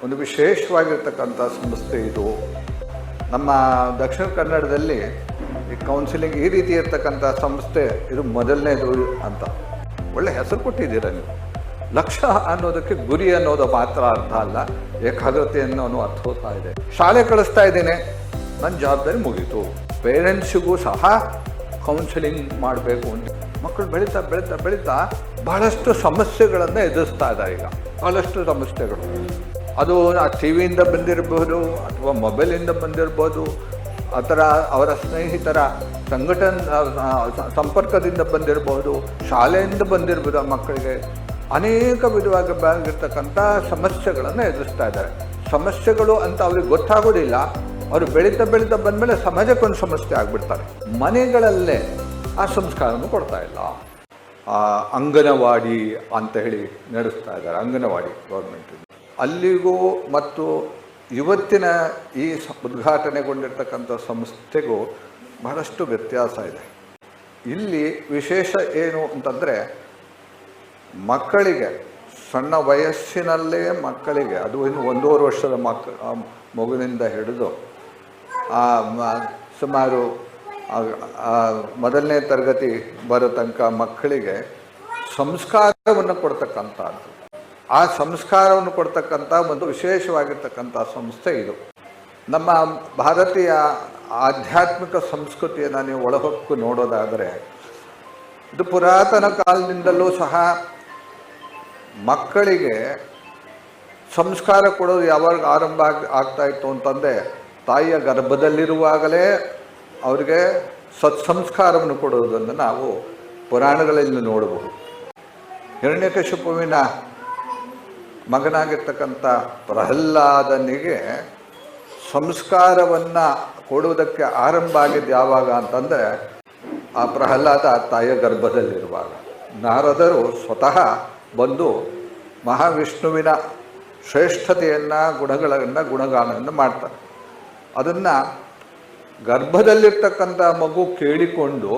ಒಂದು ವಿಶೇಷವಾಗಿರ್ತಕ್ಕಂಥ ಸಂಸ್ಥೆ ಇದು. ನಮ್ಮ ದಕ್ಷಿಣ ಕನ್ನಡದಲ್ಲಿ ಈ ಕೌನ್ಸಿಲಿಂಗ್ ಈ ರೀತಿ ಇರ್ತಕ್ಕಂಥ ಸಂಸ್ಥೆ ಇದು ಮೊದಲನೇದು ಅಂತ ಒಳ್ಳೆ ಹೆಸರು ಕೊಟ್ಟಿದ್ದೀರ ನೀವು. ಲಕ್ಷ್ಯ ಅನ್ನೋದಕ್ಕೆ ಗುರಿ ಅನ್ನೋದು ಮಾತ್ರ ಅರ್ಥ ಅಲ್ಲ, ಏಕಾಗ್ರತೆ ಅನ್ನೋ ಅರ್ಥ ಹೋಗ್ತಾ ಇದೆ. ಶಾಲೆ ಕಳಿಸ್ತಾ ಇದ್ದೇನೆ, ನನ್ನ ಜವಾಬ್ದಾರಿ ಮುಗೀತು. ಪೇರೆಂಟ್ಸಿಗೂ ಸಹ ಕೌನ್ಸಿಲಿಂಗ್ ಮಾಡಬೇಕು ಅಂತ. ಮಕ್ಕಳು ಬೆಳೀತಾ ಬೆಳೀತಾ ಬೆಳೀತಾ ಬಹಳಷ್ಟು ಸಮಸ್ಯೆಗಳನ್ನು ಎದುರಿಸ್ತಾ ಇದ್ದಾರೆ. ಈಗ ಬಹಳಷ್ಟು ಸಮಸ್ಯೆಗಳು, ಅದು ಆ ಟಿ ವಿಯಿಂದ ಬಂದಿರಬಹುದು ಅಥವಾ ಮೊಬೈಲಿಂದ ಬಂದಿರ್ಬೋದು, ಆ ಥರ ಅವರ ಸ್ನೇಹಿತರ ಸಂಪರ್ಕದಿಂದ ಬಂದಿರಬಹುದು, ಶಾಲೆಯಿಂದ ಬಂದಿರ್ಬೋದು. ಮಕ್ಕಳಿಗೆ ಅನೇಕ ವಿಧವಾಗಿರ್ತಕ್ಕಂಥ ಸಮಸ್ಯೆಗಳನ್ನು ಎದುರಿಸ್ತಾ ಇದ್ದಾರೆ. ಸಮಸ್ಯೆಗಳು ಅಂತ ಅವ್ರಿಗೆ ಗೊತ್ತಾಗೋದಿಲ್ಲ. ಅವರು ಬೆಳೀತಾ ಬೆಳೀತಾ ಬಂದಮೇಲೆ ಸಮಾಜಕ್ಕೊಂದು ಸಮಸ್ಯೆ ಆಗಿಬಿಡ್ತಾರೆ. ಮನೆಗಳಲ್ಲೇ ಆ ಸಂಸ್ಕಾರವನ್ನು ಕೊಡ್ತಾ ಇಲ್ಲ. ಅಂಗನವಾಡಿ ಅಂತ ಹೇಳಿ ನಡೆಸ್ತಾ ಇದ್ದಾರೆ, ಅಂಗನವಾಡಿ ಗೌರ್ಮೆಂಟ್. ಅಲ್ಲಿಗೂ ಮತ್ತು ಇವತ್ತಿನ ಈ ಉದ್ಘಾಟನೆಗೊಂಡಿರ್ತಕ್ಕಂಥ ಸಂಸ್ಥೆಗೂ ಬಹಳಷ್ಟು ವ್ಯತ್ಯಾಸ ಇದೆ. ಇಲ್ಲಿ ವಿಶೇಷ ಏನು ಅಂತಂದರೆ, ಮಕ್ಕಳಿಗೆ ಸಣ್ಣ ವಯಸ್ಸಿನಲ್ಲೇ ಮಕ್ಕಳಿಗೆ, ಅದು ಇನ್ನು 1.5 ವರ್ಷದ ಮಗುವಿನಿಂದ ಹಿಡಿದು ಸುಮಾರು ಮೊದಲನೇ ತರಗತಿ ಬರೋ ತನಕ ಮಕ್ಕಳಿಗೆ ಸಂಸ್ಕಾರವನ್ನು ಕೊಡ್ತಕ್ಕಂಥದ್ದು. ಆ ಸಂಸ್ಕಾರವನ್ನು ಕೊಡ್ತಕ್ಕಂಥ ಒಂದು ವಿಶೇಷವಾಗಿರ್ತಕ್ಕಂಥ ಸಂಸ್ಥೆ ಇದು. ನಮ್ಮ ಭಾರತೀಯ ಆಧ್ಯಾತ್ಮಿಕ ಸಂಸ್ಕೃತಿಯನ್ನು ನೀವು ಒಳಹೊಕ್ಕು ನೋಡೋದಾದರೆ, ಇದು ಪುರಾತನ ಕಾಲದಿಂದಲೂ ಸಹ ಮಕ್ಕಳಿಗೆ ಸಂಸ್ಕಾರ ಕೊಡೋದು ಯಾವಾಗ ಆರಂಭ ಆಗ್ತಾ ಇತ್ತು ಅಂತಂದರೆ, ತಾಯಿಯ ಗರ್ಭದಲ್ಲಿರುವಾಗಲೇ ಅವರಿಗೆ ಸತ್ಸಂಸ್ಕಾರವನ್ನು ಕೊಡುವುದನ್ನು ನಾವು ಪುರಾಣಗಳಲ್ಲಿ ನೋಡಬಹುದು. ಹಿರಣ್ಯಕಶಿಪುವಿನ ಮಗನಾಗಿರ್ತಕ್ಕಂಥ ಪ್ರಹ್ಲಾದನಿಗೆ ಸಂಸ್ಕಾರವನ್ನು ಕೊಡುವುದಕ್ಕೆ ಆರಂಭ ಆಗಿದ್ದು ಯಾವಾಗ ಅಂತಂದರೆ, ಆ ಪ್ರಹ್ಲಾದ ತಾಯಿಯ ಗರ್ಭದಲ್ಲಿರುವಾಗ ನಾರದರು ಸ್ವತಃ ಬಂದು ಮಹಾವಿಷ್ಣುವಿನ ಶ್ರೇಷ್ಠತೆಯನ್ನು ಗುಣಗಾನವನ್ನು ಮಾಡ್ತಾರೆ. ಅದನ್ನು ಗರ್ಭದಲ್ಲಿರ್ತಕ್ಕಂಥ ಮಗು ಕೇಳಿಕೊಂಡು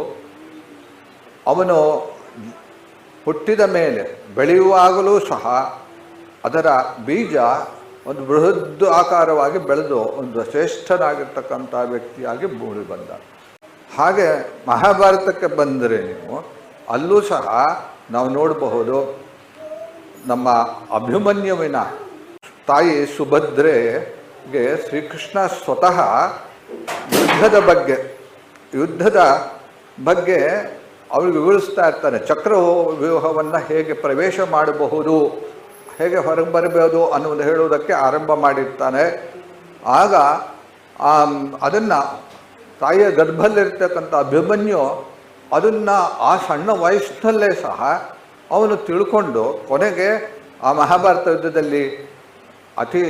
ಅವನು ಹುಟ್ಟಿದ ಮೇಲೆ ಬೆಳೆಯುವಾಗಲೂ ಸಹ ಅದರ ಬೀಜ ಒಂದು ಬೃಹದ್ ಆಕಾರವಾಗಿ ಬೆಳೆದು ಒಂದು ಶ್ರೇಷ್ಠನಾಗಿರ್ತಕ್ಕಂಥ ವ್ಯಕ್ತಿಯಾಗಿ ಮೂಡಿ ಬಂದ. ಹಾಗೆ ಮಹಾಭಾರತಕ್ಕೆ ಬಂದರೆ ನೀವು ಅಲ್ಲೂ ಸಹ ನಾವು ನೋಡಬಹುದು, ನಮ್ಮ ಅಭಿಮನ್ಯುವಿನ ತಾಯಿ ಸುಭದ್ರೆಗೆ ಶ್ರೀಕೃಷ್ಣ ಸ್ವತಃ ಯುದ್ಧದ ಬಗ್ಗೆ ಅವಳಿಗೆ ವಿವರಿಸ್ತಾ ಇರ್ತಾನೆ. ಚಕ್ರ ವ್ಯೂಹವನ್ನು ಹೇಗೆ ಪ್ರವೇಶ ಮಾಡಬಹುದು, ಹೇಗೆ ಹೊರಗೆ ಬರಬಹುದು ಅನ್ನೋದು ಹೇಳುವುದಕ್ಕೆ ಆರಂಭ ಮಾಡಿರ್ತಾನೆ. ಆಗ ಅದನ್ನು ತಾಯಿಯ ಗರ್ಭದಲ್ಲಿರ್ತಕ್ಕಂಥ ಅಭಿಮನ್ಯು ಅದನ್ನು ಆ ಸಣ್ಣ ವಯಸ್ಸಿನಲ್ಲೇ ಸಹ ಅವನು ತಿಳ್ಕೊಂಡು ಕೊನೆಗೆ ಆ ಮಹಾಭಾರತ ಯುದ್ಧದಲ್ಲಿ ಅತಿ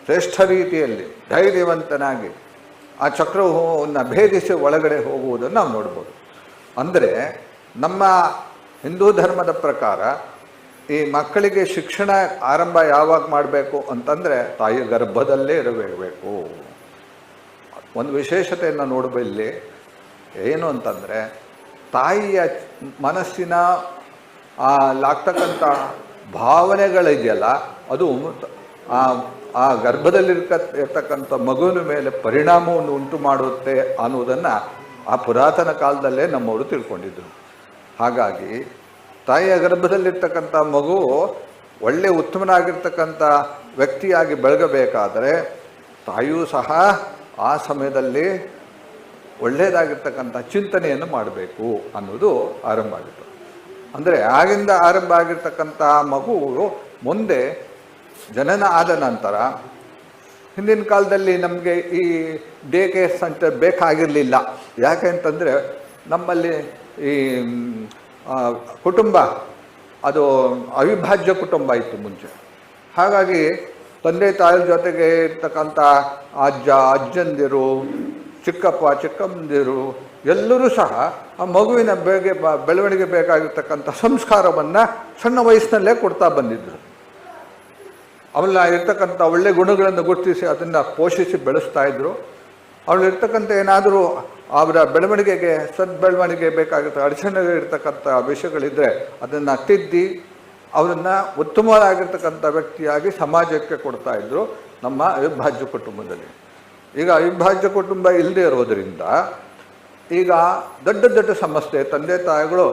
ಶ್ರೇಷ್ಠ ರೀತಿಯಲ್ಲಿ ಧೈರ್ಯವಂತನಾಗಿ ಆ ಚಕ್ರವ್ಯೂಹವನ್ನು ಭೇದಿಸಿ ಒಳಗಡೆ ಹೋಗುವುದನ್ನು ನಾವು ನೋಡ್ಬೋದು. ಅಂದರೆ ನಮ್ಮ ಹಿಂದೂ ಧರ್ಮದ ಪ್ರಕಾರ ಈ ಮಕ್ಕಳಿಗೆ ಶಿಕ್ಷಣ ಆರಂಭ ಯಾವಾಗ ಮಾಡಬೇಕು ಅಂತಂದರೆ ತಾಯಿಯ ಗರ್ಭದಲ್ಲೇ ಇರಬೇಕು. ಒಂದು ವಿಶೇಷತೆಯನ್ನು ನೋಡಬಲ್ಲಿ ಏನು ಅಂತಂದರೆ, ತಾಯಿಯ ಮನಸ್ಸಿನ ಲಾಗ್ತಕ್ಕಂಥ ಭಾವನೆಗಳಿದೆಯಲ್ಲ, ಅದು ಆ ಗರ್ಭದಲ್ಲಿರ್ತಕ್ಕಂಥ ಮಗುವಿನ ಮೇಲೆ ಪರಿಣಾಮವನ್ನು ಉಂಟು ಮಾಡುತ್ತೆ ಅನ್ನೋದನ್ನು ಆ ಪುರಾತನ ಕಾಲದಲ್ಲೇ ನಮ್ಮವರು ತಿಳ್ಕೊಂಡಿದ್ರು. ಹಾಗಾಗಿ ತಾಯಿಯ ಗರ್ಭದಲ್ಲಿರ್ತಕ್ಕಂಥ ಮಗು ಒಳ್ಳೆಯ ಉತ್ತಮನಾಗಿರ್ತಕ್ಕಂಥ ವ್ಯಕ್ತಿಯಾಗಿ ಬೆಳಗಬೇಕಾದರೆ ತಾಯಿಯೂ ಸಹ ಆ ಸಮಯದಲ್ಲಿ ಒಳ್ಳೆಯದಾಗಿರ್ತಕ್ಕಂಥ ಚಿಂತನೆಯನ್ನು ಮಾಡಬೇಕು ಅನ್ನೋದು ಆರಂಭ ಆಗಿತ್ತು. ಅಂದರೆ ಆಗಿಂದ ಆರಂಭ ಆಗಿರ್ತಕ್ಕಂಥ ಮಗು ಮುಂದೆ ಜನನ ಆದ ನಂತರ, ಹಿಂದಿನ ಕಾಲದಲ್ಲಿ ನಮಗೆ ಈ ಡೇ ಕೇರ್ ಸೆಂಟರ್ ಬೇಕಾಗಿರಲಿಲ್ಲ. ಯಾಕೆ ಅಂತಂದರೆ ನಮ್ಮಲ್ಲಿ ಈ ಕುಟುಂಬ ಅದು ಅವಿಭಾಜ್ಯ ಕುಟುಂಬ ಇತ್ತು ಮುಂಚೆ. ಹಾಗಾಗಿ ತಂದೆ ತಾಯಿಯ ಜೊತೆಗೆ ಇರ್ತಕ್ಕಂಥ ಅಜ್ಜಂದಿರು, ಚಿಕ್ಕಪ್ಪ ಚಿಕ್ಕಮ್ಮಂದಿರು ಎಲ್ಲರೂ ಸಹ ಆ ಮಗುವಿನ ಬೆಳವಣಿಗೆ ಬೇಕಾಗಿರ್ತಕ್ಕಂಥ ಸಂಸ್ಕಾರವನ್ನು ಸಣ್ಣ ವಯಸ್ಸಿನಲ್ಲೇ ಕೊಡ್ತಾ ಬಂದಿದ್ದರು. ಅವಳ ಇರ್ತಕ್ಕಂಥ ಒಳ್ಳೆ ಗುಣಗಳನ್ನು ಗುರುತಿಸಿ ಅದನ್ನು ಪೋಷಿಸಿ ಬೆಳೆಸ್ತಾ ಇದ್ದರು. ಅವಳಿರ್ತಕ್ಕಂಥ ಏನಾದರೂ ಅವರ ಬೆಳವಣಿಗೆಗೆ ಸದ್ಬೆಳವಣಿಗೆ ಬೇಕಾಗಿರ್ತ ಅಡಚಣೆ ಇರ್ತಕ್ಕಂಥ ವಿಷಯಗಳಿದ್ದರೆ ಅದನ್ನು ತಿದ್ದಿ ಅವರನ್ನು ಉತ್ತಮವಾಗಿರ್ತಕ್ಕಂಥ ವ್ಯಕ್ತಿಯಾಗಿ ಸಮಾಜಕ್ಕೆ ಕೊಡ್ತಾ ಇದ್ರು ನಮ್ಮ ಅವಿಭಾಜ್ಯ ಕುಟುಂಬದಲ್ಲಿ. ಈಗ ಅವಿಭಾಜ್ಯ ಕುಟುಂಬ ಇಲ್ಲದೆ ಇರೋದರಿಂದ ಈಗ ದೊಡ್ಡ ದೊಡ್ಡ ಸಮಸ್ಯೆ, ತಂದೆ ತಾಯಿಗಳು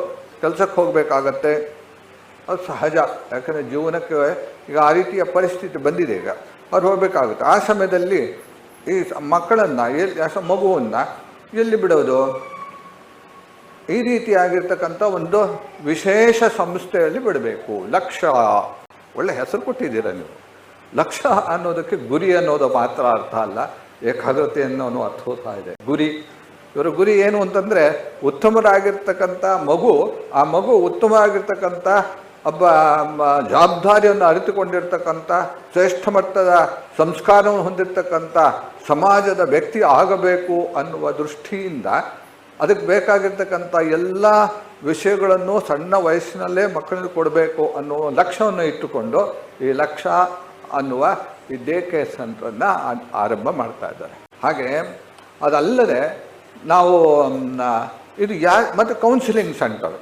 ಕೆಲಸಕ್ಕೆ ಹೋಗಬೇಕಾಗತ್ತೆ, ಅದು ಸಹಜ. ಯಾಕಂದರೆ ಜೀವನಕ್ಕೆ ಈಗ ಆ ರೀತಿಯ ಪರಿಸ್ಥಿತಿ ಬಂದಿದೆ. ಈಗ ಅವ್ರು ಹೋಗಬೇಕಾಗುತ್ತೆ. ಆ ಸಮಯದಲ್ಲಿ ಈ ಮಕ್ಕಳನ್ನು ಮಗುವನ್ನು ಎಲ್ಲಿ ಬಿಡೋದು? ಈ ರೀತಿಯಾಗಿರ್ತಕ್ಕಂಥ ಒಂದು ವಿಶೇಷ ಸಂಸ್ಥೆಯಲ್ಲಿ ಬಿಡಬೇಕು. ಲಕ್ಷ್ಯ, ಒಳ್ಳೆ ಹೆಸರು ಕೊಟ್ಟಿದ್ದೀರ ನೀವು. ಲಕ್ಷ್ಯ ಅನ್ನೋದಕ್ಕೆ ಗುರಿ ಅನ್ನೋದು ಮಾತ್ರ ಅರ್ಥ ಅಲ್ಲ, ಏಕಾಗ್ರತೆ ಅನ್ನೋ ಅರ್ಥ ಹೋಗ್ತಾ ಇದೆ. ಗುರಿ, ಇವರ ಗುರಿ ಏನು ಅಂತಂದರೆ ಉತ್ತಮರಾಗಿರ್ತಕ್ಕಂಥ ಮಗು, ಆ ಮಗು ಉತ್ತಮವಾಗಿರ್ತಕ್ಕಂಥ ಒಬ್ಬ ಜವಾಬ್ದಾರಿಯನ್ನು ಅರಿತುಕೊಂಡಿರ್ತಕ್ಕಂಥ ಶ್ರೇಷ್ಠ ಮಟ್ಟದ ಸಂಸ್ಕಾರವನ್ನು ಹೊಂದಿರತಕ್ಕಂಥ ಸಮಾಜದ ವ್ಯಕ್ತಿ ಆಗಬೇಕು ಅನ್ನುವ ದೃಷ್ಟಿಯಿಂದ ಅದಕ್ಕೆ ಬೇಕಾಗಿರ್ತಕ್ಕಂಥ ಎಲ್ಲ ವಿಷಯಗಳನ್ನು ಸಣ್ಣ ವಯಸ್ಸಿನಲ್ಲೇ ಮಕ್ಕಳಿಗೆ ಕೊಡಬೇಕು ಅನ್ನುವ ಲಕ್ಷ್ಯವನ್ನು ಇಟ್ಟುಕೊಂಡು ಈ ಲಕ್ಷ್ಯ ಅನ್ನುವ ಈ ಡೇ ಕೇರ್ ಸೆಂಟ್ರನ್ನು ಆರಂಭ ಮಾಡ್ತಾ ಇದ್ದಾರೆ. ಹಾಗೆ ಅದಲ್ಲದೆ ನಾವು ಇದು ಮತ್ತು ಕೌನ್ಸಿಲಿಂಗ್ ಸೆಂಟರ್,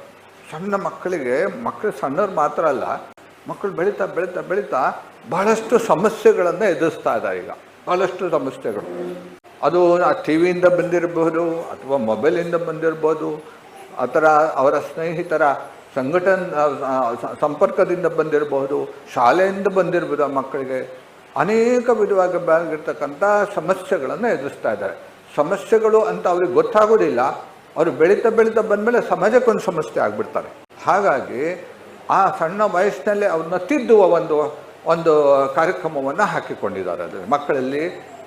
ಸಣ್ಣ ಮಕ್ಕಳಿಗೆ, ಮಕ್ಕಳು ಸಣ್ಣವ್ರು ಮಾತ್ರ ಅಲ್ಲ, ಮಕ್ಕಳು ಬೆಳೀತಾ ಬೆಳೀತಾ ಬೆಳೀತಾ ಬಹಳಷ್ಟು ಸಮಸ್ಯೆಗಳನ್ನು ಎದುರಿಸ್ತಾ ಇದ್ದಾರೆ. ಈಗ ಬಹಳಷ್ಟು ಸಮಸ್ಯೆಗಳು, ಅದು ಟಿ ವಿಯಿಂದ ಬಂದಿರಬಹುದು ಅಥವಾ ಮೊಬೈಲಿಂದ ಬಂದಿರ್ಬೋದು, ಆ ಥರ ಅವರ ಸ್ನೇಹಿತರ ಸಂಪರ್ಕದಿಂದ ಬಂದಿರಬಹುದು, ಶಾಲೆಯಿಂದ ಬಂದಿರ್ಬೋದು. ಮಕ್ಕಳಿಗೆ ಅನೇಕ ವಿಧವಾಗಿರ್ತಕ್ಕಂಥ ಸಮಸ್ಯೆಗಳನ್ನು ಎದುರಿಸ್ತಾ ಇದ್ದಾರೆ. ಸಮಸ್ಯೆಗಳು ಅಂತ ಅವ್ರಿಗೆ ಗೊತ್ತಾಗೋದಿಲ್ಲ. ಅವರು ಬೆಳೀತಾ ಬೆಳೀತಾ ಬಂದಮೇಲೆ ಸಮಾಜಕ್ಕೊಂದು ಸಮಸ್ಯೆ ಆಗಿಬಿಡ್ತಾರೆ. ಹಾಗಾಗಿ ಆ ಸಣ್ಣ ವಯಸ್ಸಿನಲ್ಲೇ ಅವ್ರನ್ನ ತಿದ್ದುವ ಒಂದು ಕಾರ್ಯಕ್ರಮವನ್ನು ಹಾಕಿಕೊಂಡಿದ್ದಾರೆ. ಅದರಲ್ಲಿ ಮಕ್ಕಳಲ್ಲಿ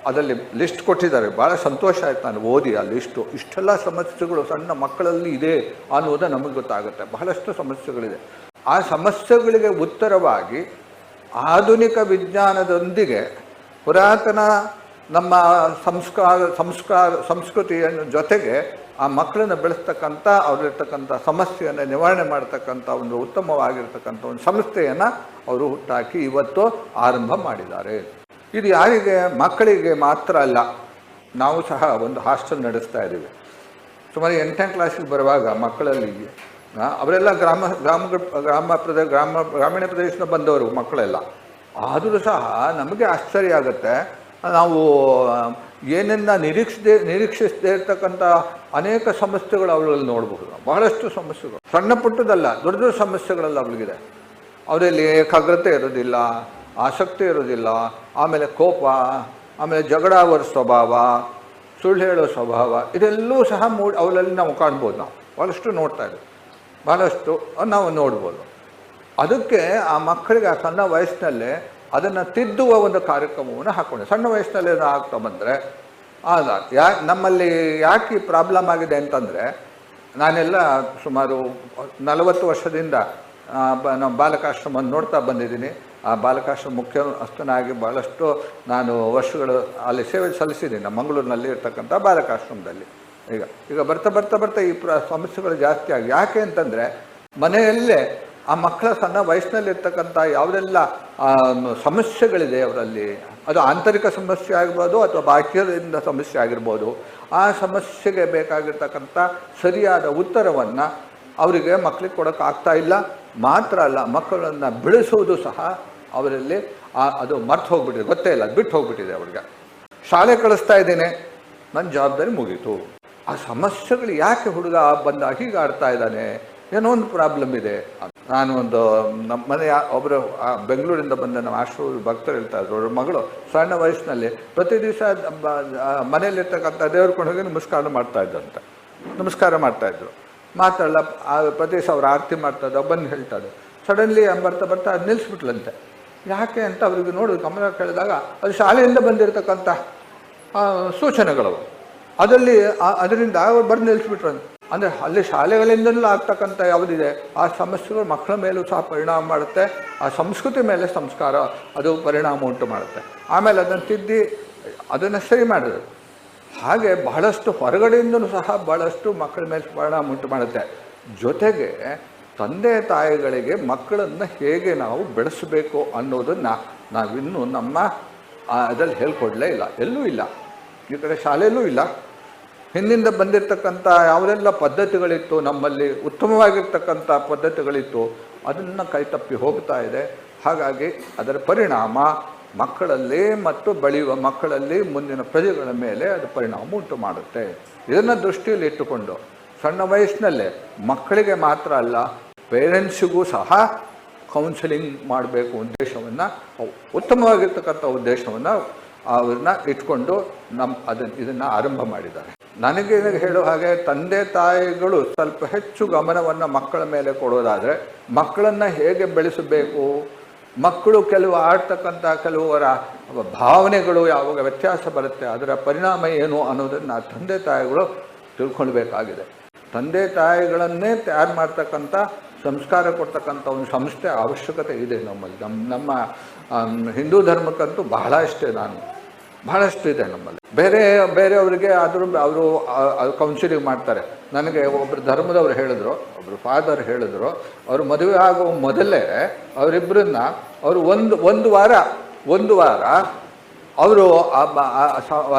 ಅದರಲ್ಲಿ ಲಿಸ್ಟ್ ಕೊಟ್ಟಿದ್ದಾರೆ. ಭಾಳ ಸಂತೋಷ ಆಯ್ತು ನಾನು ಓದಿ ಆ ಲಿಸ್ಟು. ಇಷ್ಟೆಲ್ಲ ಸಮಸ್ಯೆಗಳು ಸಣ್ಣ ಮಕ್ಕಳಲ್ಲಿ ಇದೆ ಅನ್ನೋದು ನಮಗೆ ಗೊತ್ತಾಗುತ್ತೆ. ಬಹಳಷ್ಟು ಸಮಸ್ಯೆಗಳಿದೆ. ಆ ಸಮಸ್ಯೆಗಳಿಗೆ ಉತ್ತರವಾಗಿ ಆಧುನಿಕ ವಿಜ್ಞಾನದೊಂದಿಗೆ ಪುರಾತನ ನಮ್ಮ ಸಂಸ್ಕೃತಿಯ ಜೊತೆಗೆ ಆ ಮಕ್ಕಳನ್ನು ಬೆಳೆಸ್ತಕ್ಕಂಥ ಅವರಿರ್ತಕ್ಕಂಥ ಸಮಸ್ಯೆಯನ್ನು ನಿವಾರಣೆ ಮಾಡ್ತಕ್ಕಂಥ ಒಂದು ಉತ್ತಮವಾಗಿರ್ತಕ್ಕಂಥ ಒಂದು ಸಂಸ್ಥೆಯನ್ನು ಅವರು ಹುಟ್ಟಾಕಿ ಇವತ್ತು ಆರಂಭ ಮಾಡಿದ್ದಾರೆ. ಇದು ಯಾರಿಗೆ? ಮಕ್ಕಳಿಗೆ ಮಾತ್ರ ಅಲ್ಲ, ನಾವು ಸಹ ಒಂದು ಹಾಸ್ಟೆಲ್ ನಡೆಸ್ತಾ ಇದ್ದೀವಿ. ಸುಮಾರು 8ನೇ ಕ್ಲಾಸಿಗೆ ಬರುವಾಗ ಮಕ್ಕಳಲ್ಲಿ ಅವರೆಲ್ಲ ಗ್ರಾಮೀಣ ಪ್ರದೇಶದಿಂದ ಬಂದವರು ಮಕ್ಕಳೆಲ್ಲ. ಆದರೂ ಸಹ ನಮಗೆ ಆಶ್ಚರ್ಯ ಆಗುತ್ತೆ. ನಾವು ಏನನ್ನ ನಿರೀಕ್ಷಿಸದೇ ಇರ್ತಕ್ಕಂಥ ಅನೇಕ ಸಮಸ್ಯೆಗಳು ಅವರಲ್ಲಿ ನೋಡಬಹುದು. ಬಹಳಷ್ಟು ಸಮಸ್ಯೆಗಳು, ಸಣ್ಣ ಪುಟ್ಟದಲ್ಲ, ದೊಡ್ಡ ದೊಡ್ಡ ಸಮಸ್ಯೆಗಳೆಲ್ಲ ಅವಳಿಗಿದೆ. ಅವರಲ್ಲಿ ಏಕಾಗ್ರತೆ ಇರೋದಿಲ್ಲ, ಆಸಕ್ತಿ ಇರೋದಿಲ್ಲ, ಆಮೇಲೆ ಕೋಪ, ಆಮೇಲೆ ಜಗಳ ಆಗುವ ಸ್ವಭಾವ, ಸುಳ್ಳು ಹೇಳೋ ಸ್ವಭಾವ, ಇದೆಲ್ಲವೂ ಸಹ ಅವರಲ್ಲಿ ನಾವು ಕಾಣ್ಬೋದು. ನಾವು ಭಾಳಷ್ಟು ನೋಡ್ತಾ ಇದ್ದೀವಿ, ಭಾಳಷ್ಟು ನಾವು ನೋಡ್ಬೋದು. ಅದಕ್ಕೆ ಆ ಮಕ್ಕಳಿಗೆ ಆ ಸಣ್ಣ ವಯಸ್ಸಿನಲ್ಲೇ ಅದನ್ನು ತಿದ್ದುವ ಒಂದು ಕಾರ್ಯಕ್ರಮವನ್ನು ಹಾಕ್ಕೊಂಡು ಸಣ್ಣ ವಯಸ್ಸಿನಲ್ಲಿ ಆಗ್ತಾ ಬಂದರೆ ನಮ್ಮಲ್ಲಿ ಯಾಕೆ ಪ್ರಾಬ್ಲಮ್ ಆಗಿದೆ ಅಂತಂದರೆ, ನಾನೆಲ್ಲ ಸುಮಾರು 40 ವರ್ಷದಿಂದ ನಾವು ಬಾಲಕಾಶ್ರಮವನ್ನು ನೋಡ್ತಾ ಬಂದಿದ್ದೀನಿ. ಆ ಬಾಲಕಾಶ್ರಮ ಮುಖ್ಯಸ್ಥನಾಗಿ ಭಾಳಷ್ಟು ನಾನು ವರ್ಷಗಳು ಅಲ್ಲಿ ಸೇವೆ ಸಲ್ಲಿಸಿದ್ದೀನಿ, ನಮ್ಮ ಮಂಗಳೂರಿನಲ್ಲಿ ಇರ್ತಕ್ಕಂಥ ಬಾಲಕಾಶ್ರಮದಲ್ಲಿ. ಈಗ ಬರ್ತಾ ಬರ್ತಾ ಬರ್ತಾ ಈ ಸಮಸ್ಯೆಗಳು ಜಾಸ್ತಿ ಆಗಿ, ಯಾಕೆ ಅಂತಂದರೆ ಮನೆಯಲ್ಲೇ ಆ ಮಕ್ಕಳ ಸಣ್ಣ ವಯಸ್ಸಿನಲ್ಲಿರ್ತಕ್ಕಂಥ ಯಾವುದೆಲ್ಲ ಸಮಸ್ಯೆಗಳಿದೆ ಅವರಲ್ಲಿ, ಅದು ಆಂತರಿಕ ಸಮಸ್ಯೆ ಆಗಿರ್ಬೋದು ಅಥವಾ ಬಾಹ್ಯದಿಂದ ಸಮಸ್ಯೆ ಆಗಿರ್ಬೋದು, ಆ ಸಮಸ್ಯೆಗೆ ಬೇಕಾಗಿರ್ತಕ್ಕಂಥ ಸರಿಯಾದ ಉತ್ತರವನ್ನು ಅವರಿಗೆ ಮಕ್ಕಳಿಗೆ ಕೊಡೋಕ್ಕಾಗ್ತಾ ಇಲ್ಲ. ಮಾತ್ರ ಅಲ್ಲ, ಮಕ್ಕಳನ್ನು ಬೆಳೆಸುವುದು ಸಹ ಅವರಲ್ಲಿ ಅದು ಮರ್ತು ಹೋಗ್ಬಿಟ್ಟಿದೆ, ಗೊತ್ತೇ ಇಲ್ಲ, ಬಿಟ್ಟು ಹೋಗ್ಬಿಟ್ಟಿದೆ ಅವ್ರಿಗೆ. ಶಾಲೆ ಕಳಿಸ್ತಾ ಇದ್ದೇನೆ, ನನ್ನ ಜವಾಬ್ದಾರಿ ಮುಗೀತು. ಆ ಸಮಸ್ಯೆಗಳು ಯಾಕೆ ಹುಡುಗ ಹೀಗೆ ಆಡ್ತಾ ಇದ್ದಾನೆ, ಏನೋ ಒಂದು ಪ್ರಾಬ್ಲಮ್ ಇದೆ. ನಾನು ನಮ್ಮ ಮನೆಯ ಒಬ್ಬರು ಬೆಂಗಳೂರಿಂದ ಬಂದ ನಮ್ಮ ಆಶ್ರಮ ಭಕ್ತರು ಹೇಳ್ತಾ ಇದ್ರು, ಅವ್ರ ಮಗಳು ಸಣ್ಣ ವಯಸ್ಸಿನಲ್ಲಿ ಪ್ರತಿ ದಿವಸ ಮನೆಯಲ್ಲಿರ್ತಕ್ಕಂಥ ದೇವ್ರ ಹೋಗಿ ನಮಸ್ಕಾರ ಮಾಡ್ತಾಯಿದ್ರು. ಮಾತಾಡಲ್ಲ, ಪ್ರತಿ ದಿವಸ ಅವ್ರು ಆರತಿ ಮಾಡ್ತಾಯಿದ್ದ, ಬಂದು ಹೇಳ್ತಾಯಿದ್ರು. ಸಡನ್ಲಿ ಬರ್ತಾ ಬರ್ತಾ ಅದು ನಿಲ್ಲಿಸ್ಬಿಟ್ಲಂತೆ. ಯಾಕೆ ಅಂತ ಅವ್ರಿಗೆ ನೋಡಿ ಗಮನ ಕೇಳಿದಾಗ ಅದು ಶಾಲೆಯಿಂದ ಬಂದಿರತಕ್ಕಂಥ ಸೂಚನೆಗಳವು, ಅದರಿಂದ ಬರೆದು ನಿಲ್ಲಿಸ್ಬಿಟ್ರಂತೆ. ಅಂದರೆ ಅಲ್ಲಿ ಶಾಲೆಗಳಿಂದಲೂ ಆಗ್ತಕ್ಕಂಥ ಯಾವುದಿದೆ ಆ ಸಮಸ್ಯೆಗಳು ಮಕ್ಕಳ ಮೇಲೂ ಸಹ ಪರಿಣಾಮ ಮಾಡುತ್ತೆ. ಆ ಸಂಸ್ಕೃತಿ ಮೇಲೆ ಸಂಸ್ಕಾರ ಅದು ಪರಿಣಾಮ ಉಂಟು ಮಾಡುತ್ತೆ. ಆಮೇಲೆ ಅದನ್ನು ತಿದ್ದಿ ಅದನ್ನು ಸರಿ ಮಾಡಿದ್ರು. ಹಾಗೆ ಬಹಳಷ್ಟು ಹೊರಗಡೆಯಿಂದಲೂ ಸಹ ಬಹಳಷ್ಟು ಮಕ್ಕಳ ಮೇಲೆ ಪರಿಣಾಮ ಉಂಟು ಮಾಡುತ್ತೆ. ಜೊತೆಗೆ ತಂದೆ ತಾಯಿಗಳಿಗೆ ಮಕ್ಕಳನ್ನು ಹೇಗೆ ನಾವು ಬೆಳೆಸಬೇಕು ಅನ್ನೋದನ್ನು ನಾವಿನ್ನೂ ನಮ್ಮ ಅದರಲ್ಲಿ ಹೇಳ್ಕೊಡ್ಲೇ ಇಲ್ಲ, ಎಲ್ಲೂ ಇಲ್ಲ, ಈ ಕಡೆ ಶಾಲೆಯಲ್ಲೂ ಇಲ್ಲ. ಹಿಂದಿಂದ ಬಂದಿರತಕ್ಕಂಥ ಯಾವುದೆಲ್ಲ ಪದ್ಧತಿಗಳಿತ್ತು, ನಮ್ಮಲ್ಲಿ ಉತ್ತಮವಾಗಿರ್ತಕ್ಕಂಥ ಪದ್ಧತಿಗಳಿತ್ತು, ಅದನ್ನು ಕೈತಪ್ಪಿ ಹೋಗ್ತಾ ಇದೆ. ಹಾಗಾಗಿ ಅದರ ಪರಿಣಾಮ ಮಕ್ಕಳಲ್ಲಿ ಮತ್ತು ಬೆಳೆಯುವ ಮಕ್ಕಳಲ್ಲಿ ಮುಂದಿನ ಪ್ರಜೆಗಳ ಮೇಲೆ ಅದು ಪರಿಣಾಮ ಉಂಟು ಮಾಡುತ್ತೆ. ಇದನ್ನು ದೃಷ್ಟಿಯಲ್ಲಿ ಇಟ್ಟುಕೊಂಡು ಸಣ್ಣ ವಯಸ್ಸಿನಲ್ಲೇ ಮಕ್ಕಳಿಗೆ ಮಾತ್ರ ಅಲ್ಲ, ಪೇರೆಂಟ್ಸಿಗೂ ಸಹ ಕೌನ್ಸಿಲಿಂಗ್ ಮಾಡಬೇಕು ಉದ್ದೇಶವನ್ನು, ಉತ್ತಮವಾಗಿರ್ತಕ್ಕಂಥ ಉದ್ದೇಶವನ್ನು ಅವ್ರನ್ನ ಇಟ್ಕೊಂಡು ಇದನ್ನು ಆರಂಭ ಮಾಡಿದ್ದಾರೆ. ನನಗೆ ಹೇಳೋ ಹಾಗೆ ತಂದೆ ತಾಯಿಗಳು ಸ್ವಲ್ಪ ಹೆಚ್ಚು ಗಮನವನ್ನು ಮಕ್ಕಳ ಮೇಲೆ ಕೊಡೋದಾದರೆ ಮಕ್ಕಳನ್ನು ಹೇಗೆ ಬೆಳೆಸಬೇಕು, ಮಕ್ಕಳು ಕೆಲವು ಆಡ್ತಕ್ಕಂಥ ಕೆಲವರ ಭಾವನೆಗಳು ಯಾವಾಗ ವ್ಯತ್ಯಾಸ ಬರುತ್ತೆ ಅದರ ಪರಿಣಾಮ ಏನು ಅನ್ನೋದನ್ನು ತಂದೆ ತಾಯಿಗಳು ತಿಳ್ಕೊಳ್ಬೇಕಾಗಿದೆ. ತಂದೆ ತಾಯಿಗಳನ್ನೇ ತಯಾರು ಮಾಡ್ತಕ್ಕಂಥ ಸಂಸ್ಕಾರ ಕೊಡ್ತಕ್ಕಂಥ ಒಂದು ಸಂಸ್ಥೆ ಅವಶ್ಯಕತೆ ಇದೆ ನಮ್ಮಲ್ಲಿ. ನಮ್ಮ ಹಿಂದೂ ಧರ್ಮಕ್ಕಂತೂ ಬಹಳಷ್ಟು ಇದೆ ನಮ್ಮಲ್ಲಿ. ಬೇರೆಯವರಿಗೆ ಅವರು ಕೌನ್ಸಿಲಿಂಗ್ ಮಾಡ್ತಾರೆ. ನನಗೆ ಒಬ್ಬರು ಧರ್ಮದವ್ರು ಹೇಳಿದ್ರು, ಒಬ್ಬರು ಫಾದರ್ ಹೇಳಿದ್ರು, ಅವರು ಮದುವೆ ಆಗುವ ಮೊದಲೇ ಅವರಿಬ್ಬರನ್ನ ಅವರು ಒಂದು ವಾರ ಅವರು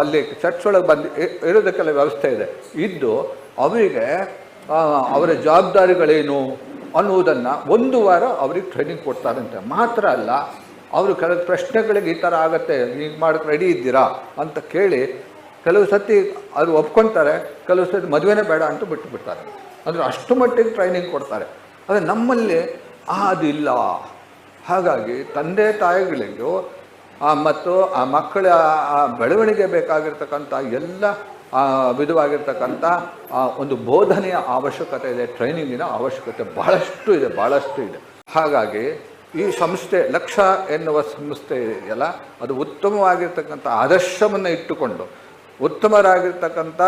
ಅಲ್ಲಿ ಚರ್ಚ್ ಒಳಗೆ ಬಂದು ಇರೋದಕ್ಕೆಲ್ಲ ವ್ಯವಸ್ಥೆ ಇದೆ ಇದ್ದು ಅವರಿಗೆ ಅವರ ಜವಾಬ್ದಾರಿಗಳೇನು ಅನ್ನುವುದನ್ನು ಒಂದು ವಾರ ಅವ್ರಿಗೆ ಟ್ರೈನಿಂಗ್ ಕೊಡ್ತಾರಂತೆ. ಮಾತ್ರ ಅಲ್ಲ, ಅವರು ಕೆಲವು ಪ್ರಶ್ನೆಗಳಿಗೆ ಈ ಥರ ಆಗತ್ತೆ, ಈಗ ಮಾಡೋಕ್ಕೆ ರೆಡಿ ಇದ್ದೀರಾ ಅಂತ ಕೇಳಿ ಕೆಲವು ಸತಿ ಅದು ಒಪ್ಕೊಳ್ತಾರೆ, ಕೆಲವು ಸತಿ ಮದುವೆನೇ ಬೇಡ ಅಂತ ಬಿಟ್ಟುಬಿಡ್ತಾರೆ. ಅಂದರೆ ಅಷ್ಟು ಮಟ್ಟಿಗೆ ಟ್ರೈನಿಂಗ್ ಕೊಡ್ತಾರೆ. ಆದರೆ ನಮ್ಮಲ್ಲಿ ಅದಿಲ್ಲ. ಹಾಗಾಗಿ ತಂದೆ ತಾಯಿಗಳಿಗೂ ಮತ್ತು ಆ ಮಕ್ಕಳ ಬೆಳವಣಿಗೆ ಬೇಕಾಗಿರ್ತಕ್ಕಂಥ ಎಲ್ಲ ವಿಧವಾಗಿರ್ತಕ್ಕಂಥ ಒಂದು ಬೋಧನೆಯ ಅವಶ್ಯಕತೆ ಇದೆ, ಟ್ರೈನಿಂಗಿನ ಅವಶ್ಯಕತೆ ಭಾಳಷ್ಟು ಇದೆ. ಹಾಗಾಗಿ ಈ ಸಂಸ್ಥೆ ಲಕ್ಷ್ಯ ಎನ್ನುವ ಸಂಸ್ಥೆ ಇದೆಯಲ್ಲ, ಅದು ಉತ್ತಮವಾಗಿರ್ತಕ್ಕಂಥ ಆದರ್ಶವನ್ನು ಇಟ್ಟುಕೊಂಡು ಉತ್ತಮರಾಗಿರ್ತಕ್ಕಂಥ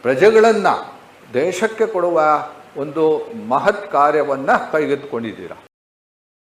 ಪ್ರಜೆಗಳನ್ನು ದೇಶಕ್ಕೆ ಕೊಡುವ ಒಂದು ಮಹತ್ ಕಾರ್ಯವನ್ನು ಕೈಗೆತ್ತಿಕೊಂಡಿದ್ದೀರಾ.